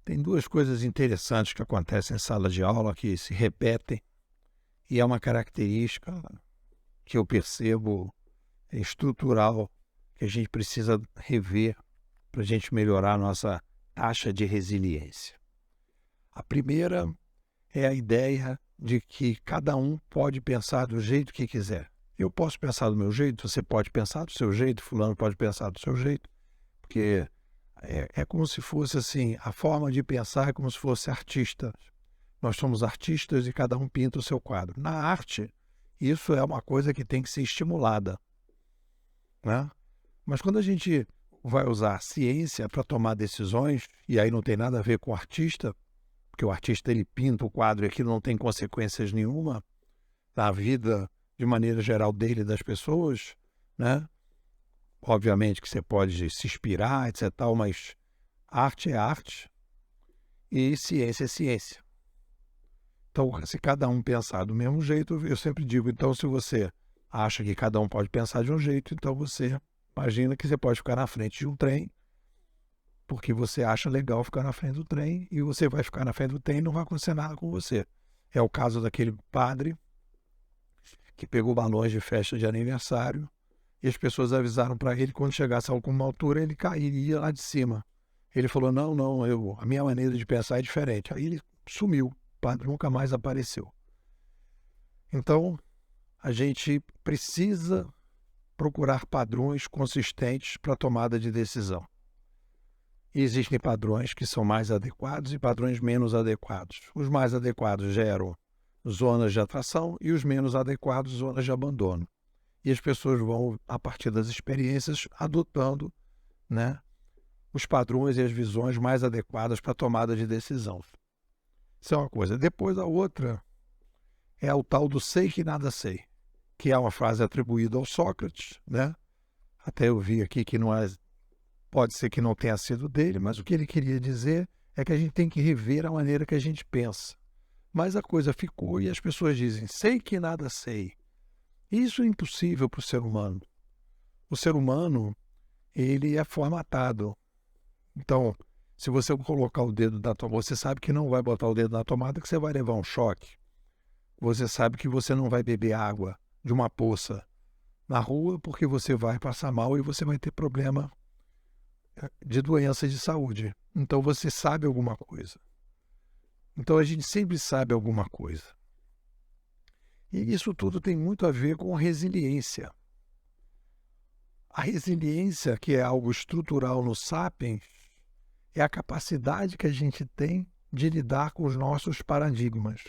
Tem duas coisas interessantes que acontecem em sala de aula que se repetem e é uma característica que eu percebo estrutural que a gente precisa rever para a gente melhorar a nossa taxa de resiliência. A primeira é a ideia de que cada um pode pensar do jeito que quiser. Eu posso pensar do meu jeito, você pode pensar do seu jeito, fulano pode pensar do seu jeito, porque é como se fosse assim, a forma de pensar é como se fosse artista. Nós somos artistas e cada um pinta o seu quadro. Na arte, isso é uma coisa que tem que ser estimulada, né? Mas quando a gente vai usar a ciência para tomar decisões, e aí não tem nada a ver com o artista, porque o artista ele pinta o quadro e aquilo não tem consequências nenhuma na vida de maneira geral dele e das pessoas, né? Obviamente que você pode se inspirar, etc, mas arte é arte e ciência é ciência. Então, se cada um pensar do mesmo jeito, eu sempre digo, então se você acha que cada um pode pensar de um jeito, então você imagina que você pode ficar na frente de um trem, porque você acha legal ficar na frente do trem, e você vai ficar na frente do trem e não vai acontecer nada com você. É o caso daquele padre que pegou balões de festa de aniversário e as pessoas avisaram para ele que quando chegasse a alguma altura ele cairia lá de cima. Ele falou, não, a minha maneira de pensar é diferente. Aí ele sumiu, o padre nunca mais apareceu. Então, a gente precisa procurar padrões consistentes para a tomada de decisão. E existem padrões que são mais adequados e padrões menos adequados. Os mais adequados geram zonas de atração e os menos adequados, zonas de abandono. E as pessoas vão, a partir das experiências, adotando, né, os padrões e as visões mais adequadas para a tomada de decisão. Isso é uma coisa. Depois a outra é o tal do sei que nada sei, que é uma frase atribuída ao Sócrates, né? Até eu vi aqui que não é, pode ser que não tenha sido dele, mas o que ele queria dizer é que a gente tem que rever a maneira que a gente pensa. Mas a coisa ficou e as pessoas dizem, sei que nada sei. Isso é impossível para o ser humano. O ser humano, ele é formatado. Então, se você colocar o dedo na tomada, você sabe que não vai botar o dedo na tomada, que você vai levar um choque. Você sabe que você não vai beber água de uma poça na rua, porque você vai passar mal e você vai ter problema de doença de saúde. Então, você sabe alguma coisa. Então, a gente sempre sabe alguma coisa. E isso tudo tem muito a ver com resiliência. A resiliência, que é algo estrutural no Sapiens, é a capacidade que a gente tem de lidar com os nossos paradigmas.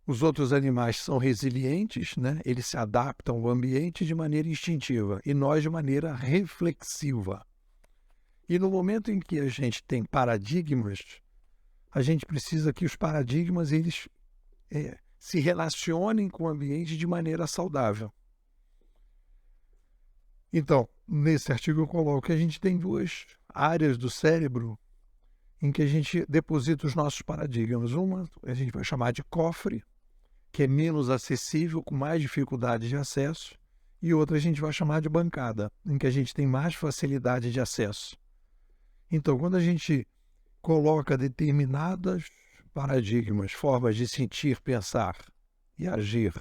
Os outros animais são resilientes, né? Eles se adaptam ao ambiente de maneira instintiva e nós de maneira reflexiva. E no momento em que a gente tem paradigmas, a gente precisa que os paradigmas eles se relacionem com o ambiente de maneira saudável. Então, nesse artigo eu coloco que a gente tem duas áreas do cérebro em que a gente deposita os nossos paradigmas. Uma a gente vai chamar de cofre, que é menos acessível, com mais dificuldade de acesso, e outra a gente vai chamar de bancada, em que a gente tem mais facilidade de acesso. Então, quando a gente coloca determinados paradigmas, formas de sentir, pensar e agir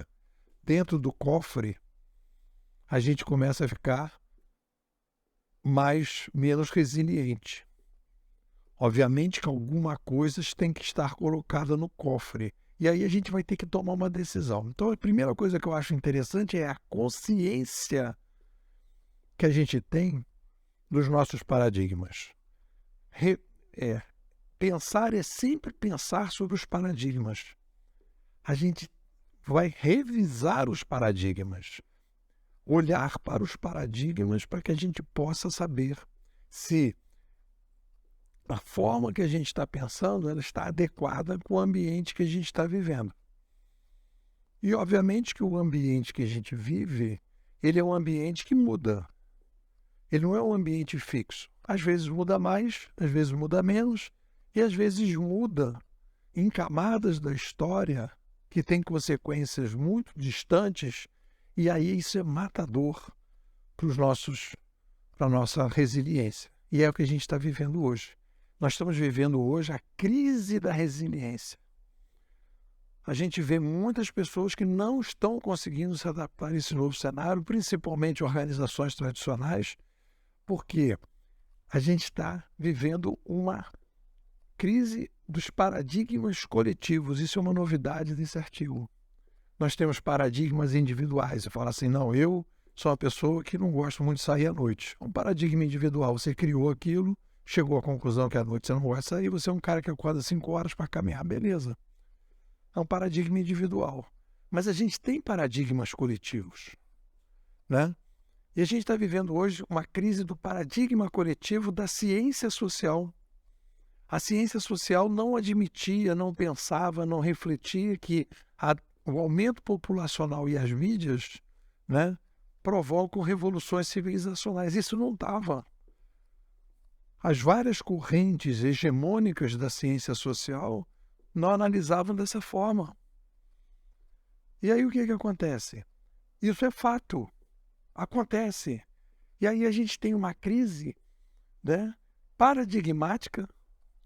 dentro do cofre, a gente começa a ficar menos resiliente. Obviamente que alguma coisa tem que estar colocada no cofre. E aí a gente vai ter que tomar uma decisão. Então, a primeira coisa que eu acho interessante é a consciência que a gente tem dos nossos paradigmas. Pensar é sempre pensar sobre os paradigmas. A gente vai revisar os paradigmas. Olhar para os paradigmas para que a gente possa saber se a forma que a gente está pensando ela está adequada com o ambiente que a gente está vivendo. E, obviamente, que o ambiente que a gente vive, ele é um ambiente que muda. Ele não é um ambiente fixo. Às vezes muda mais, às vezes muda menos, e às vezes muda em camadas da história que têm consequências muito distantes, e aí isso é matador para a nossa resiliência. E é o que a gente está vivendo hoje. Nós estamos vivendo hoje a crise da resiliência. A gente vê muitas pessoas que não estão conseguindo se adaptar a esse novo cenário, principalmente organizações tradicionais, porque a gente está vivendo uma crise dos paradigmas coletivos. Isso é uma novidade desse artigo. Nós temos paradigmas individuais. Você fala assim, não, eu sou uma pessoa que não gosto muito de sair à noite. Um paradigma individual. Você criou aquilo, chegou à conclusão que à noite você não gosta de sair, você é um cara que acorda 5 horas para caminhar. Beleza. É um paradigma individual. Mas a gente tem paradigmas coletivos, né? E a gente está vivendo hoje uma crise do paradigma coletivo da ciência social. A ciência social não admitia, não pensava, não refletia que o aumento populacional e as mídias, né, provocam revoluções civilizacionais. Isso não estava. As várias correntes hegemônicas da ciência social não analisavam dessa forma. E aí o que acontece? Isso é fato. Acontece. E aí a gente tem uma crise, né, paradigmática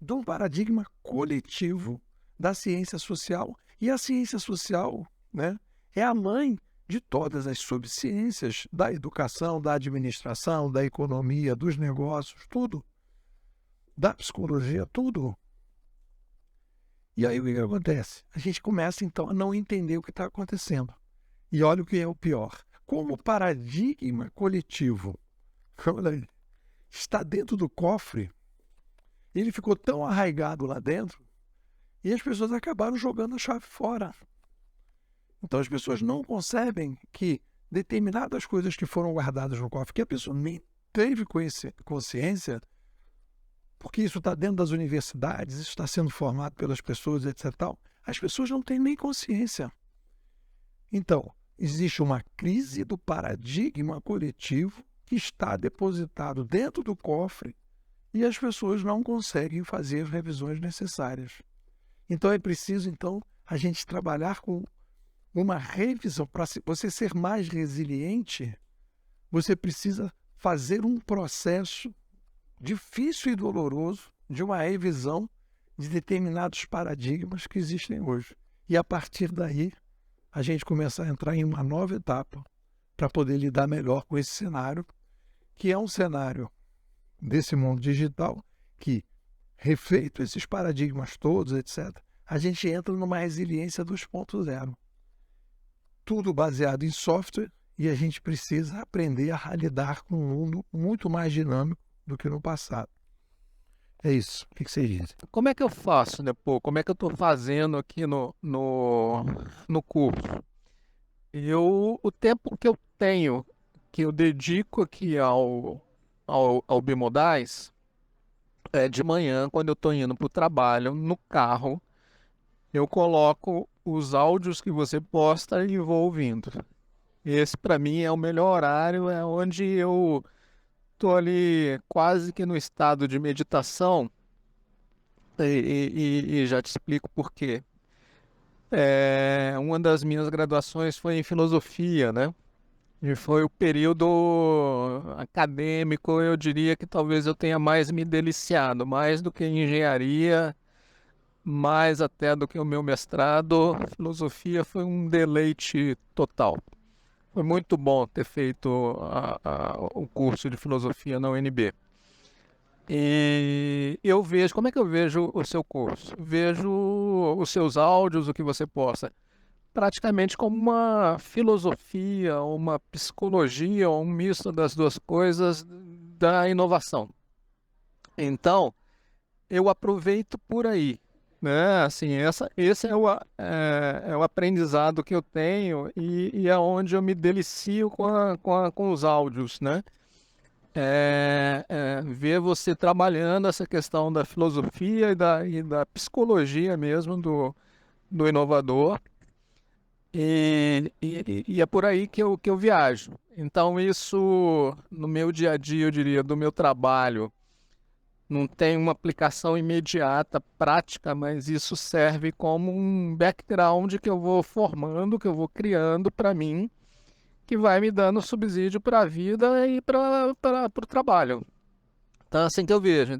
de um paradigma coletivo da ciência social. E a ciência social, né, é a mãe de todas as subciências, da educação, da administração, da economia, dos negócios, tudo. Da psicologia, tudo. E aí o que acontece? A gente começa então a não entender o que está acontecendo. E olha o que é o pior. Como o paradigma coletivo está dentro do cofre, ele ficou tão arraigado lá dentro e as pessoas acabaram jogando a chave fora. Então as pessoas não concebem que determinadas coisas que foram guardadas no cofre, que a pessoa nem teve consciência, porque isso está dentro das universidades, isso está sendo formado pelas pessoas, etc. Tal, as pessoas não têm nem consciência. Então, existe uma crise do paradigma coletivo que está depositado dentro do cofre e as pessoas não conseguem fazer as revisões necessárias. Então, é preciso, a gente trabalhar com uma revisão. Para você ser mais resiliente, você precisa fazer um processo difícil e doloroso de uma revisão de determinados paradigmas que existem hoje. E a partir daí, a gente começa a entrar em uma nova etapa para poder lidar melhor com esse cenário, que é um cenário desse mundo digital que, refeito esses paradigmas todos, etc., a gente entra numa resiliência 2.0. Tudo baseado em software e a gente precisa aprender a lidar com um mundo muito mais dinâmico do que no passado. É isso. O que vocês dizem? Como é que eu faço, né, pô? Como é que eu estou fazendo aqui no curso? O tempo que eu tenho, que eu dedico aqui ao Bimodais, é de manhã, quando eu estou indo para o trabalho, no carro, eu coloco os áudios que você posta e vou ouvindo. Esse, para mim, é o melhor horário, é onde eu estou ali quase que no estado de meditação, e já te explico por quê. Uma das minhas graduações foi em filosofia, né? E foi o período acadêmico, eu diria que talvez eu tenha mais me deliciado, mais do que engenharia, mais até do que o meu mestrado. Filosofia foi um deleite total. Foi muito bom ter feito o curso de filosofia na UNB. E eu vejo, como é que eu vejo o seu curso? Vejo os seus áudios, o que você posta, praticamente como uma filosofia, uma psicologia, um misto das duas coisas da inovação. Então, eu aproveito por aí, né? Assim, esse é o aprendizado que eu tenho e é onde eu me delicio com os áudios, né? Ver você trabalhando essa questão da filosofia e da psicologia mesmo do inovador. E é por aí que eu viajo. Então, isso no meu dia a dia, eu diria, do meu trabalho, não tem uma aplicação imediata, prática, mas isso serve como um background que eu vou formando, que eu vou criando para mim, que vai me dando subsídio para a vida e para o trabalho. Então, é assim que eu vejo.